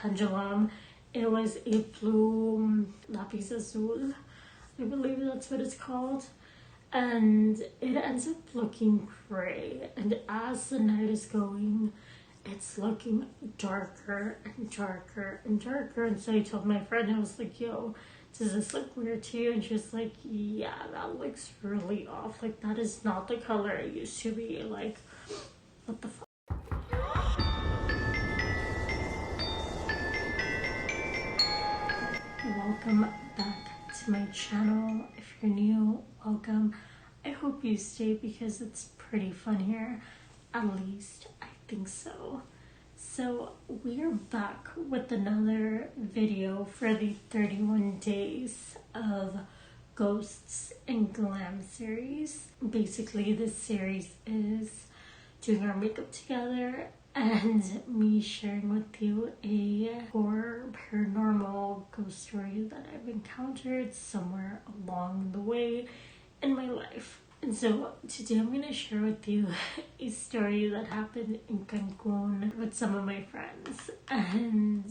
pendulum. It was a blue lapis azul, I believe that's what it's called. And it ends up looking gray. And as the night is going, it's looking darker and darker and darker. And so I told my friend, I was like, yo, does this look weird to you? And she was like, yeah, that looks really off. Like, that is not the color it used to be. Like, what the fuck? Welcome back to my channel. If you're new, welcome. I hope you stay because it's pretty fun here. At least I think so. So we are back with another video for the 31 days of Ghosts and Glam series. Basically, this series is doing our makeup together and me sharing with you a horror, paranormal ghost story that I've encountered somewhere along the way in my life. And so today I'm going to share with you a story that happened in Cancun with some of my friends. And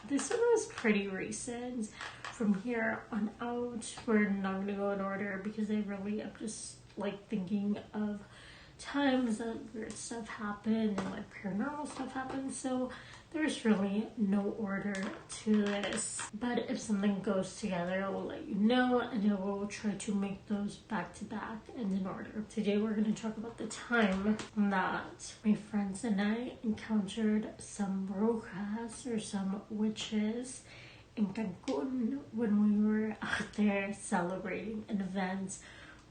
this one was pretty recent. From here on out, we're not going to go in order because I really am just like thinking of times that weird stuff happened and like paranormal stuff happened, so there's really no order to this. But if something goes together, I will let you know, and I will try to make those back to back and in order. Today we're going to talk about the time that my friends and I encountered some brujas or some witches in Cancun when we were out there celebrating an event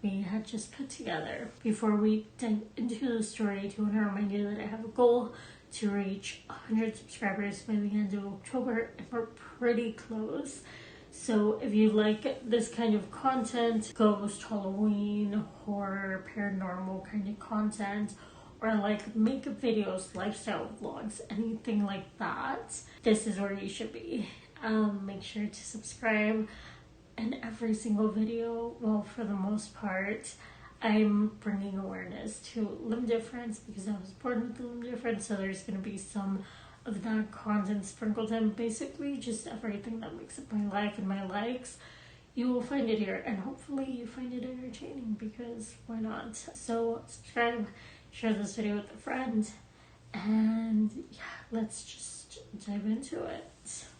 we had just put together. Before we dive into the story, I do want to remind you that I have a goal to reach 100 subscribers by the end of October, and we're pretty close. So if you like this kind of content, ghost, Halloween, horror, paranormal kind of content, or like makeup videos, lifestyle vlogs, anything like that, this is where you should be. Make sure to subscribe. And every single video, well, for the most part, I'm bringing awareness to limb difference because I was born with a limb difference, so there's going to be some of that content sprinkled in. Basically, just everything that makes up my life and my likes, you will find it here, and hopefully you find it entertaining because why not? So subscribe, share this video with a friend, and yeah, let's just dive into it.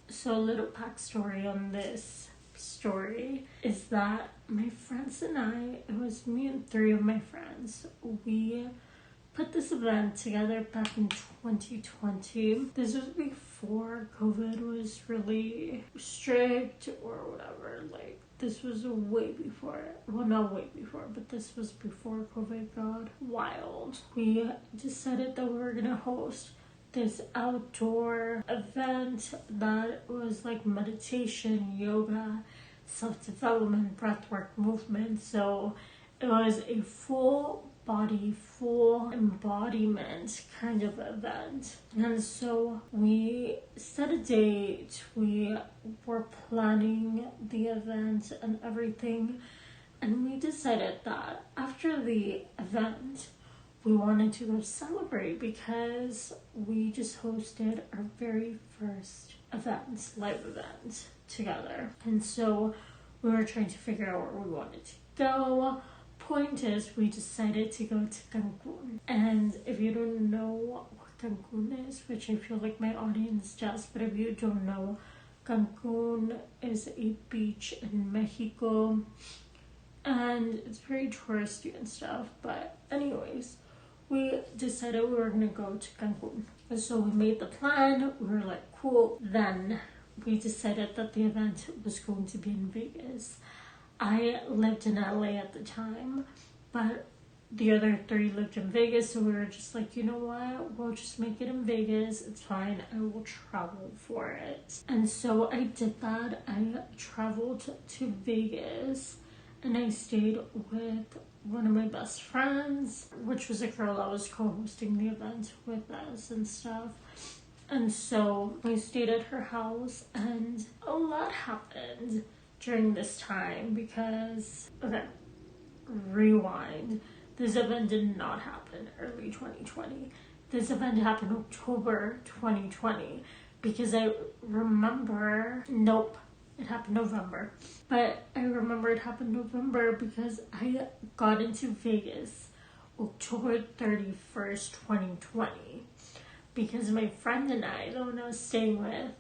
So a little backstory on this story is that my friends and I, it was me and 3 of my friends, we put this event together back in 2020. This was before COVID was really strict or whatever. Like, this was way before, well, not way before, but this was before COVID got wild. We decided that we were gonna host this outdoor event that was like meditation, yoga, self-development, breathwork, movement. So it was a full body, full embodiment kind of event. And so we set a date, we were planning the event and everything, and we decided that after the event we wanted to go celebrate because we just hosted our very first event, live event together. And so we were trying to figure out where we wanted to go. Point is, we decided to go to Cancun. And if you don't know what Cancun is, which I feel like my audience does, but if you don't know, Cancun is a beach in Mexico. And it's very touristy and stuff. But anyways, we decided we were going to go to Cancun. And so we made the plan. We were like, cool. Then we decided that the event was going to be in Vegas. I lived in LA at the time, but the other 3 lived in Vegas. So we were just like, you know what? We'll just make it in Vegas. It's fine. I will travel for it. And so I did that. I traveled to Vegas and I stayed with one of my best friends, which was a girl that was co-hosting the event with us and stuff. And so we stayed at her house, and a lot happened during this time because, okay, rewind. This event did not happen early 2020. This event happened October 2020 because I remember, nope, it happened November. But I remember it happened November because I got into Vegas October 31st, 2020. Because my friend and I, the one I was staying with,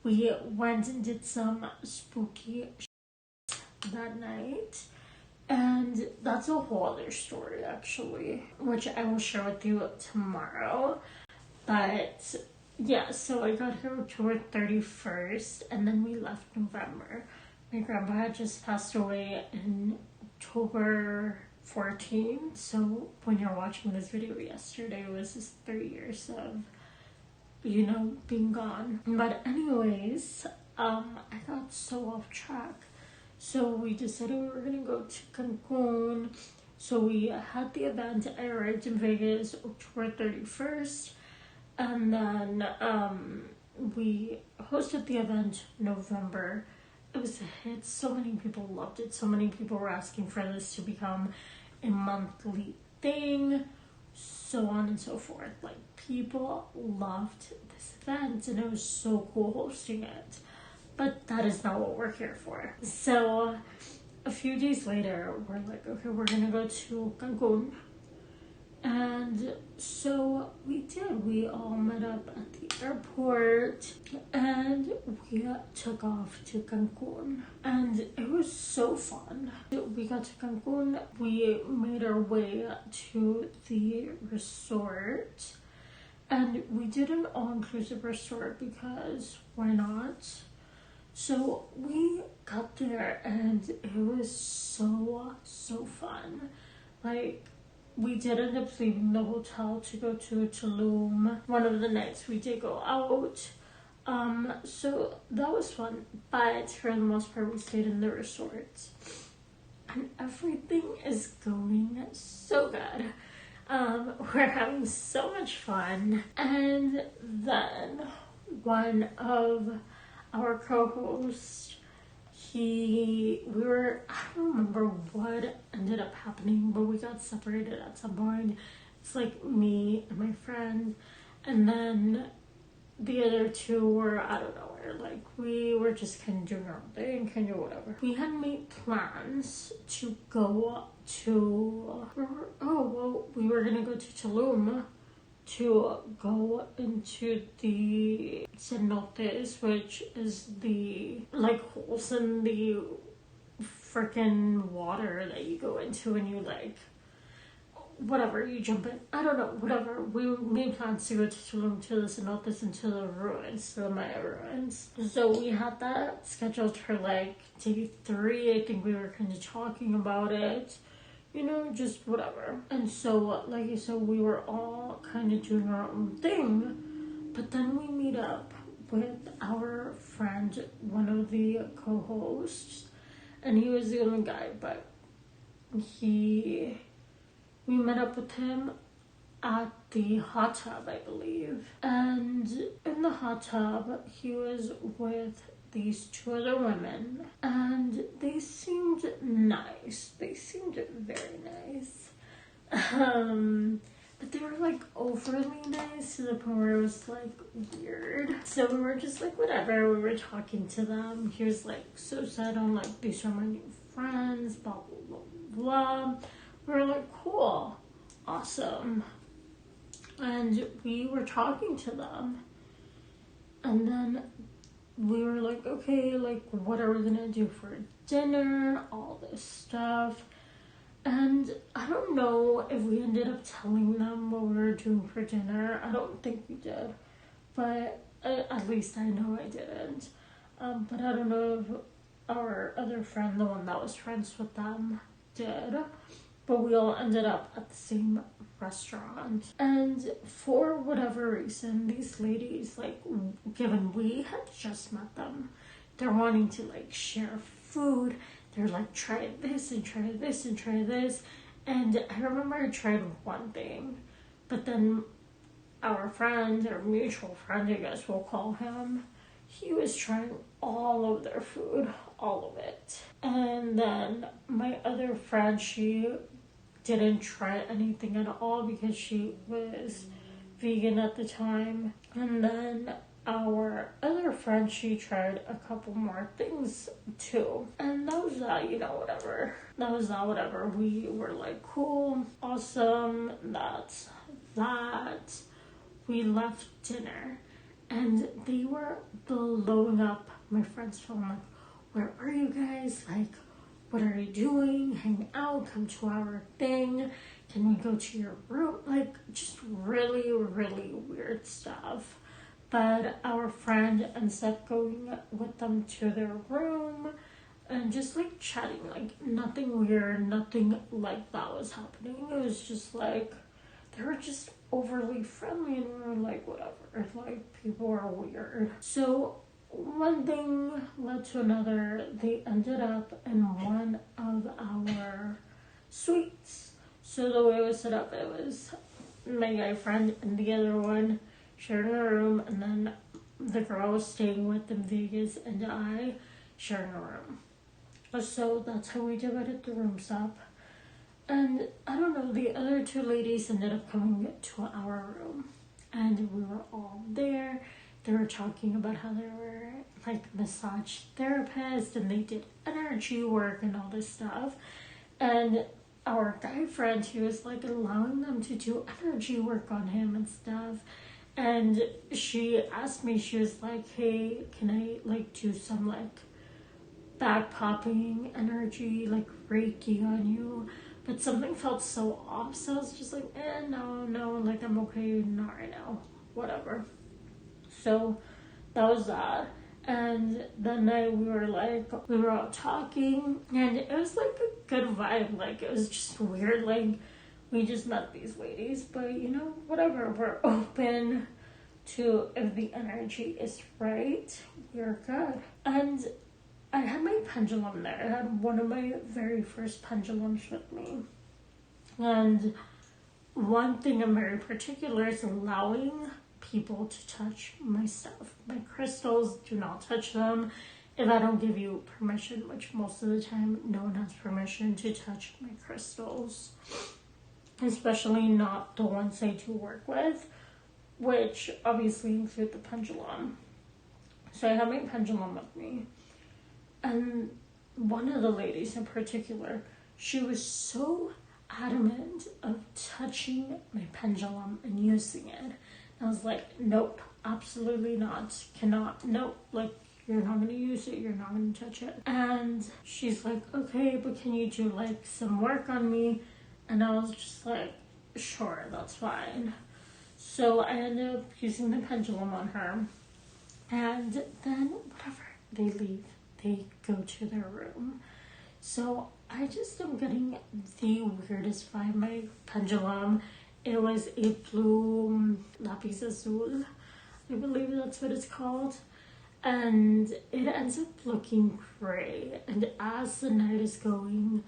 we went and did some spooky that night. And that's a whole other story, actually, which I will share with you tomorrow. But yeah, so I got here October 31st, and then we left November. My grandpa had just passed away in October 14th. So when you're watching this video yesterday, it was just 3 years of, being gone. But anyways, I got so off track. So we decided we were going to go to Cancun. So we had the event. I arrived in Vegas October 31st. And then we hosted the event November. It was a hit. So many people loved it. So many people were asking for this to become a monthly thing. So on and so forth. Like, people loved this event. And it was so cool hosting it. But that is not what we're here for. So a few days later, we're like, okay, we're gonna go to Cancun. And so we did. We all met up at the airport and we took off to Cancun. And it was so fun. We got to Cancun. We made our way to the resort. And we did an all-inclusive resort because why not? So we got there and it was so fun. Like, we did end up leaving the hotel to go to Tulum. One of the nights we did go out. So that was fun. But for the most part, we stayed in the resort. And everything is going so good. We're having so much fun. And then one of our co-host, I don't remember what ended up happening, but we got separated at some point. It's like me and my friend, and then the other two were out of nowhere. Like, we were just kind of doing our own thing, kind of whatever. We had made plans to go to, we were gonna go to Tulum to go into the cenotes, which is the holes in the freaking water that you go into and you you jump in. I don't know, whatever. We made plans to go to Tulum, to the cenotes, and to the ruins, to the Maya ruins. So we had that scheduled for day 3. I think we were kind of talking about it. Just whatever. And so, like I said, we were all kind of doing our own thing. But then we meet up with our friend, one of the co-hosts. And he was the only guy, but we met up with him at the hot tub, I believe. And in the hot tub, he was with these 2 other women, and they seemed nice. They seemed very nice. But they were overly nice to the point where it was weird. So we were just whatever. We were talking to them. He was so sad on these are my new friends, blah blah blah blah. We were cool, awesome. And we were talking to them, and then we were okay, what are we gonna do for dinner, all this stuff. And I don't know if we ended up telling them what we were doing for dinner. I don't think we did, but at least I know I didn't. But I don't know if our other friend, the one that was friends with them, did. But we all ended up at the same restaurant. And for whatever reason, these ladies, given we had just met them, they're wanting to, share food. They're try this and try this and try this. And I remember I tried one thing. But then our friend, our mutual friend, I guess we'll call him, he was trying all of their food, all of it. And then my other friend, she didn't try anything at all because she was vegan at the time. And then our other friend, she tried a couple more things too. And that was that, whatever. That was that, whatever. We were like, cool, awesome, that's that. We left dinner and they were blowing up my friend's phone, like, where are you guys? Like, what are you doing? Hang out, come to our thing. Can we go to your room? Like, just really, really weird stuff. But our friend ends up going with them to their room and just like chatting, like nothing weird, nothing like that was happening. It was just like, they were just overly friendly and we were like, whatever, like people are weird. So one thing led to another. They ended up in one of our suites. So the way it was set up, it was my guy friend and the other one sharing a room, and then the girl I was staying with in Vegas and I sharing a room. So that's how we divided the rooms up. And I don't know, the other two ladies ended up coming to our room and we were all there. They were talking about how they were like massage therapists and they did energy work and all this stuff. And our guy friend, he was like allowing them to do energy work on him and stuff. And she asked me, she was like, hey, can I like do some like back popping energy, like Reiki on you? But something felt so off, so I was just like, no, like I'm okay, not right now, whatever. So that was that. And that night we were all talking and it was like a good vibe. Like it was just weird, like we just met these ladies, but whatever, we're open to if the energy is right, we're good. And I had my pendulum there. I had one of my very first pendulums with me. And one thing I'm very particular is allowing people to touch my stuff. My crystals, do not touch them if I don't give you permission, which most of the time no one has permission to touch my crystals. Especially not the ones I do work with, which obviously include the pendulum. So I have my pendulum with me. And one of the ladies in particular, she was so adamant of touching my pendulum and using it. I was like, nope, absolutely not, cannot, nope, like you're not going to use it, you're not going to touch it. And she's like, okay, but can you do like some work on me? And I was just like, sure, that's fine. So I ended up using the pendulum on her. And then, whatever, they leave. They go to their room. So I just am getting the weirdest vibe. My pendulum, it was a blue lapis azul. I believe that's what it's called. And it ends up looking gray. And as the night is going,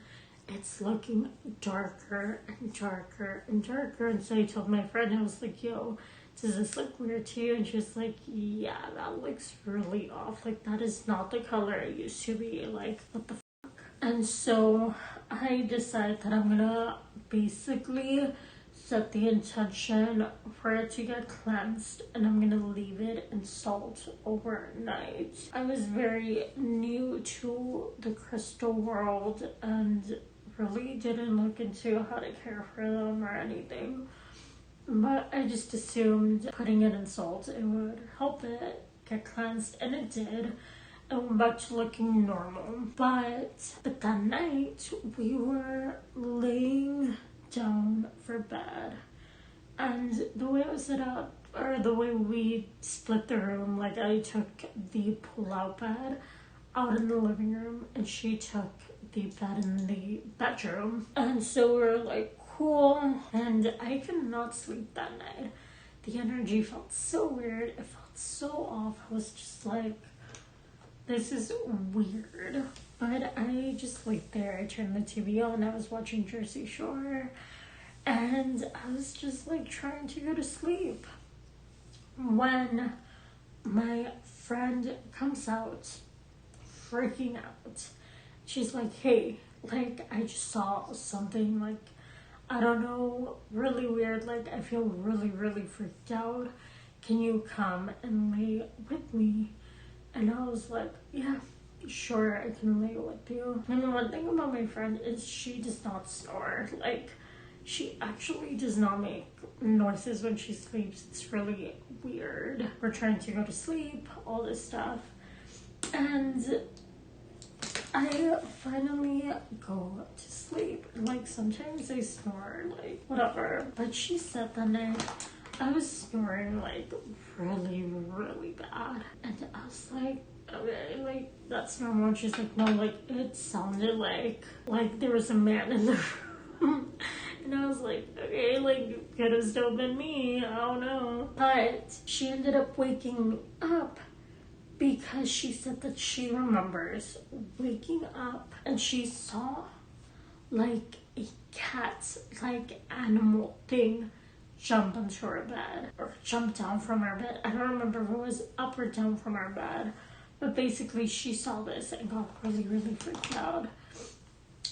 it's looking darker and darker and darker. And so I told my friend, I was like, yo, does this look weird to you? And she was like, yeah, that looks really off. Like, that is not the color it used to be. Like, what the fuck? And so I decided that I'm gonna basically set the intention for it to get cleansed, and I'm gonna leave it in salt overnight. I was very new to the crystal world and really didn't look into how to care for them or anything. But I just assumed putting it in salt, it would help it get cleansed, and it did. I went back to looking normal. But that night, we were laying down for bed. And the way it was set up, or the way we split the room, like I took the pull-out bed out in the living room, and she took the bed in the bedroom. And so we were like, cool, and I could not sleep that night. The energy felt so weird. It felt so off. I was just like, this is weird. But I just laid there. I turned the TV on. I was watching Jersey Shore. And I was just like trying to go to sleep. When my friend comes out, freaking out. She's like, hey, like I just saw something, like I don't know, really weird, like I feel really, really freaked out. can you come and lay with me? And I was like, yeah, sure, I can lay with you. And one thing about my friend is she does not snore. Like, she actually does not make noises when she sleeps. It's really weird. We're trying to go to sleep, all this stuff. And I finally go to sleep. Like, sometimes I snore, like, whatever. But she said that night I was snoring, like, really, really bad. And I was like, okay, like, that's normal. And she's like, no, like, it sounded like there was a man in the room. And I was like, okay, like, could have still been me. I don't know. But she ended up waking up because she said that she remembers waking up and she saw, like, a cat, like, animal thing jump into her bed or jump down from her bed. I don't remember if it was up or down from her bed, but basically she saw this and got really, really freaked out.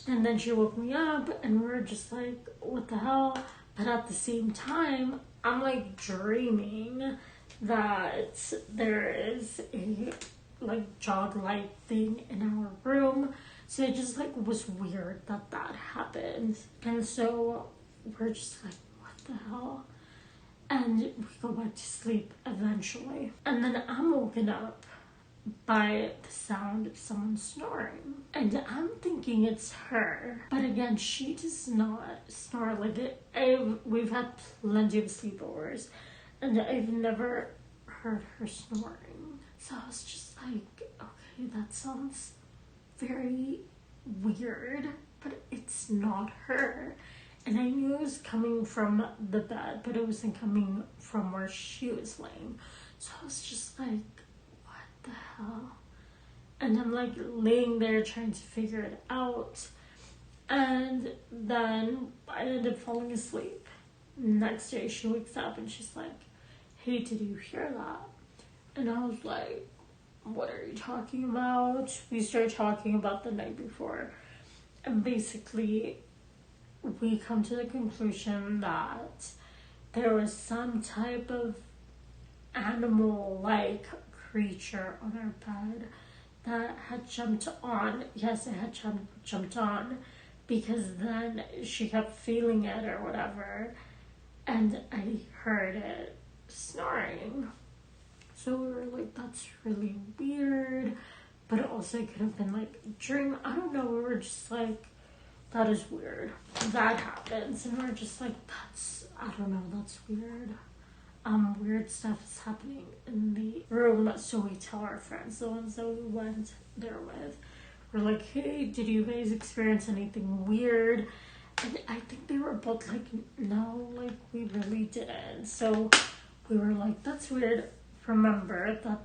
And then she woke me up and we were just like, what the hell? But at the same time, I'm like dreaming that there is a like jog light thing in our room. So it just like was weird that happened. And so we're just like, what the hell? And we go back to sleep eventually. And then I'm woken up by the sound of someone snoring. And I'm thinking it's her. But again, she does not snore like it. We've had plenty of sleepovers and I've never heard her snoring. So I was just like, okay, that sounds very weird, but it's not her. And I knew it was coming from the bed, but it wasn't coming from where she was laying. So I was just like, what the hell? And I'm like laying there trying to figure it out. And then I ended up falling asleep. Next day she wakes up and she's like, hey, did you hear that? And I was like, what are you talking about? We started talking about the night before. And basically, we come to the conclusion that there was some type of animal-like creature on our bed that had jumped on. Yes, it had jumped on because then she kept feeling it or whatever. And I heard it snoring. So we were like, that's really weird. But it also could have been like a dream. I don't know. We were just like, that is weird. That happens. And we're just like, I don't know, that's weird. Weird stuff is happening in the room. So we tell our friends, the ones that we went there with. We're like, hey, did you guys experience anything weird? And I think they were both like, no, like we really didn't. So we were like, that's weird. Remember that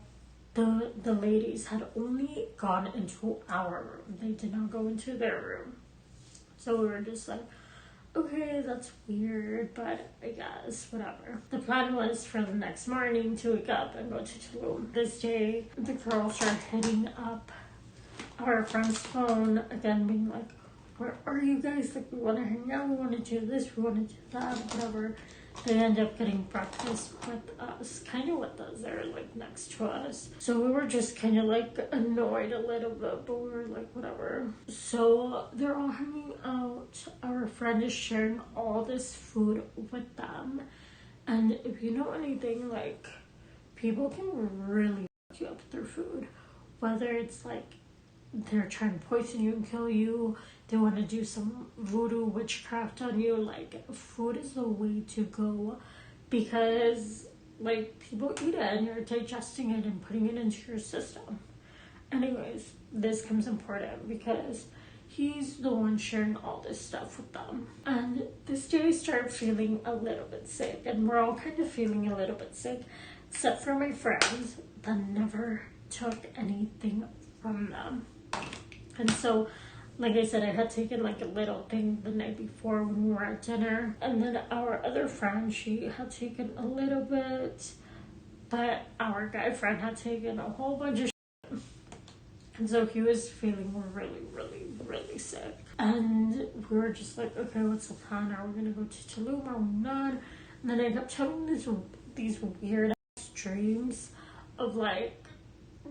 the ladies had only gone into our room. They did not go into their room. So we were just like, okay, that's weird, but I guess, whatever. The plan was for the next morning to wake up and go to Tulum. This day, the girls are hitting up our friend's phone, again being like, where are you guys? Like, we want to hang out, we want to do this, we want to do that, whatever. They end up getting breakfast with us, kind of with us. They're like next to us. So we were just kind of like annoyed a little bit, but we were like, whatever. So they're all hanging out. Our friend is sharing all this food with them. And if you know anything, like, people can really fuck you up with their food. Whether it's like they're trying to poison you and kill you, they want to do some voodoo witchcraft on you. Like, food is the way to go because, like, people eat it and you're digesting it and putting it into your system. Anyways, this comes important because he's the one sharing all this stuff with them. And this day I started feeling a little bit sick, and we're all kind of feeling a little bit sick, except for my friends that never took anything from them. And so, like I said, I had taken like a little thing the night before when we were at dinner. And then our other friend, she had taken a little bit, but our guy friend had taken a whole bunch of shit. And so he was feeling really, really, really sick. And we were just like, okay, what's the plan? Are we going to go to Tulum? Are we not? And then I kept telling these weird dreams of like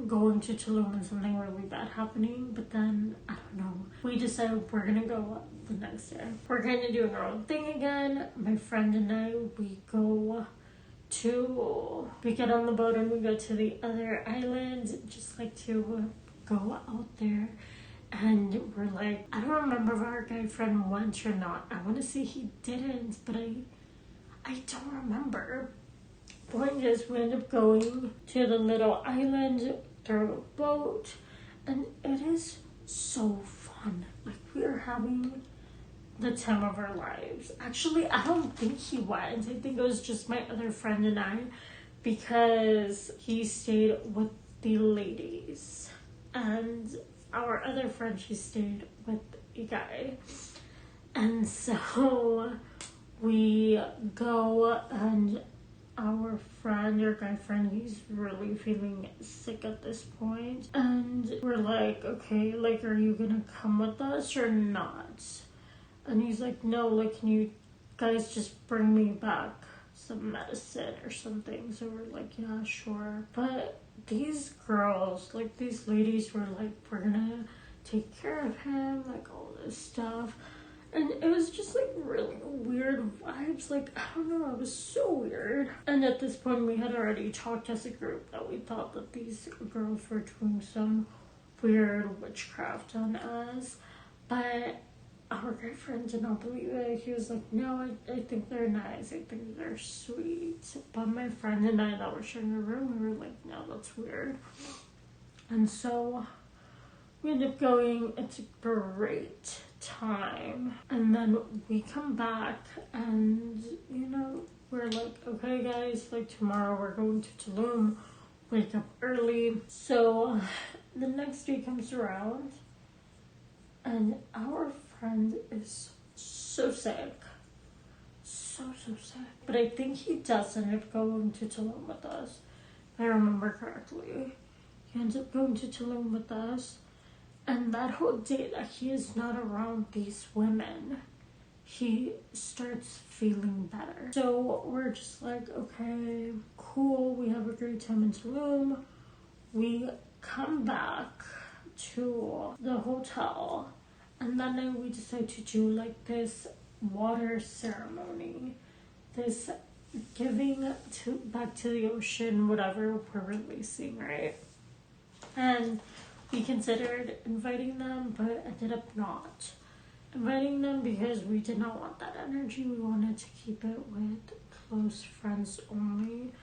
going to Tulum and something really bad happening, but then I don't know, we decided we're gonna go the next day. We're kind of doing our own thing again. My friend and I, we get on the boat and we go to the other island, just like to go out there. And we're like, I don't remember if our guy friend went or not. I want to say he didn't, but I don't remember. Point is, we end up going to the little island through a boat, and it is so fun. Like, we are having the time of our lives. Actually, I don't think he went. I think it was just my other friend and I, because he stayed with the ladies, and our other friend, she stayed with a guy. And so we go, and our friend, your guy friend, he's really feeling sick at this point. And we're like, okay, like, are you gonna come with us or not? And he's like, no, like, can you guys just bring me back some medicine or something? So we're like, yeah, sure. But these girls, like, these ladies were like, we're gonna take care of him, like, all this stuff. And it was just like really weird vibes. Like, I don't know, it was so weird. And at this point, we had already talked as a group that we thought that these girls were doing some weird witchcraft on us. But our guy friend did not believe it. He was like, no, I think they're nice. I think they're sweet. But my friend and I that were sharing a room, we were like, no, that's weird. And so we end up going. It's a great time. And then we come back and, you know, we're like, okay guys, like, tomorrow we're going to Tulum. Wake up early. So the next day comes around and our friend is so sick. So sick. But I think he does end up going to Tulum with us, if I remember correctly. He ends up going to Tulum with us. And that whole day that he is not around these women, he starts feeling better. So we're just like, okay, cool. We have a great time in Tulum. We come back to the hotel. And then we decide to do like this water ceremony. This giving back to the ocean, whatever we're releasing, right? And we considered inviting them, but ended up not inviting them because we did not want that energy. We wanted to keep it with close friends only.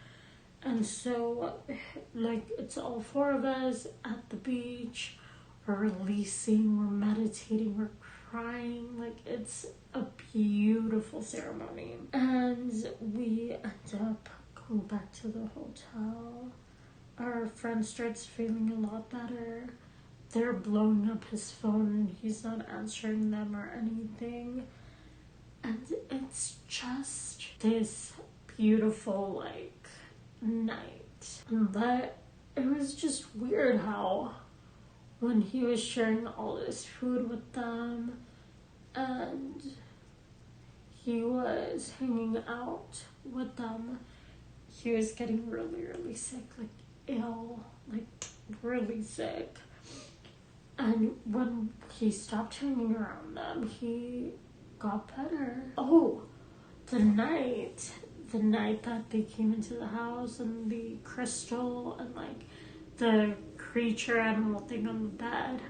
And so, like, it's all four of us at the beach. We're releasing, we're meditating, we're crying. Like, it's a beautiful ceremony. And we end up going back to the hotel. Our friend starts feeling a lot better. They're blowing up his phone. He's not answering them or anything. And it's just this beautiful, like, night. But it was just weird how when he was sharing all this food with them and he was hanging out with them, he was getting really sick, like ill, like really sick. And when he stopped hanging around them, he got better. Oh, the night that they came into the house and the crystal and like the creature animal thing on the bed,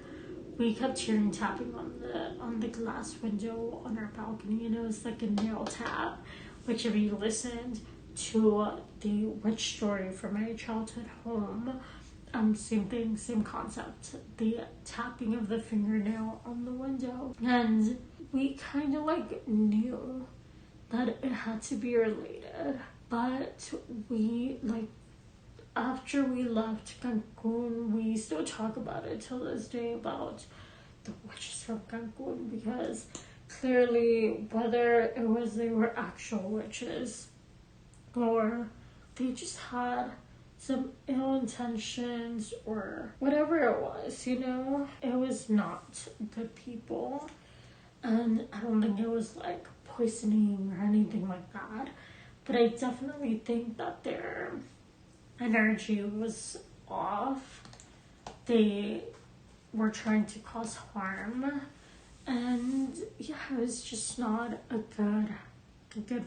we kept hearing tapping on the glass window on our balcony, and it was like a nail tap, which if you listened to the witch story from my childhood home, same thing, same concept, the tapping of the fingernail on the window. And we kind of like knew that it had to be related, but we like, after we left Cancun, we still talk about it till this day about the witches from Cancun, because clearly whether it was they were actual witches or they just had some ill intentions or whatever it was, you know, it was not good people. And I don't think it was like poisoning or anything like that, but I definitely think that energy was off. They were trying to cause harm, and yeah, it was just not a good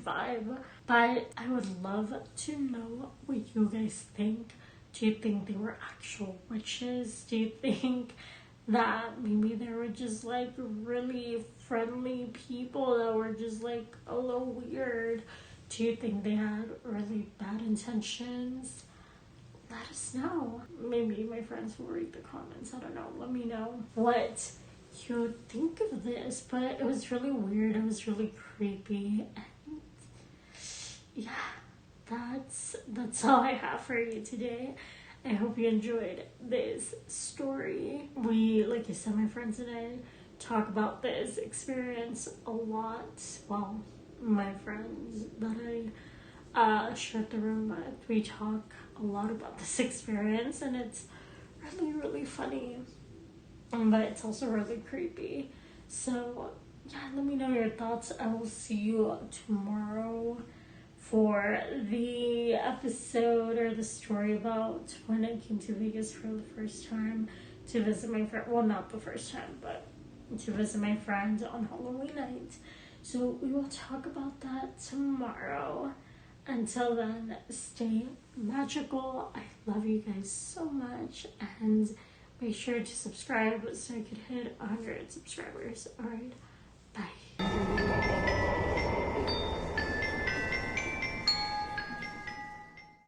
vibe. But I would love to know what you guys think. Do you think they were actual witches? Do you think that maybe they were just like really friendly people that were just like a little weird? Do you think they had really bad intentions? Let us know. Maybe my friends will read the comments. I don't know. Let me know what you think of this. But it was really weird. It was really creepy. And yeah, that's all I have for you today. I hope you enjoyed this story. Like I said, my friends and I talk about this experience a lot. Well, my friends that I shared the room with, we talk a lot about this experience, and it's really, really funny. But it's also really creepy. So yeah, let me know your thoughts. I will see you tomorrow for the episode or the story about when I came to Vegas for the first time to visit my friend. Well, not the first time, but to visit my friend on Halloween night. So we will talk about that tomorrow. Until then, stay magical. I love you guys so much, and make sure to subscribe so I could hit 100 subscribers. Alright, bye.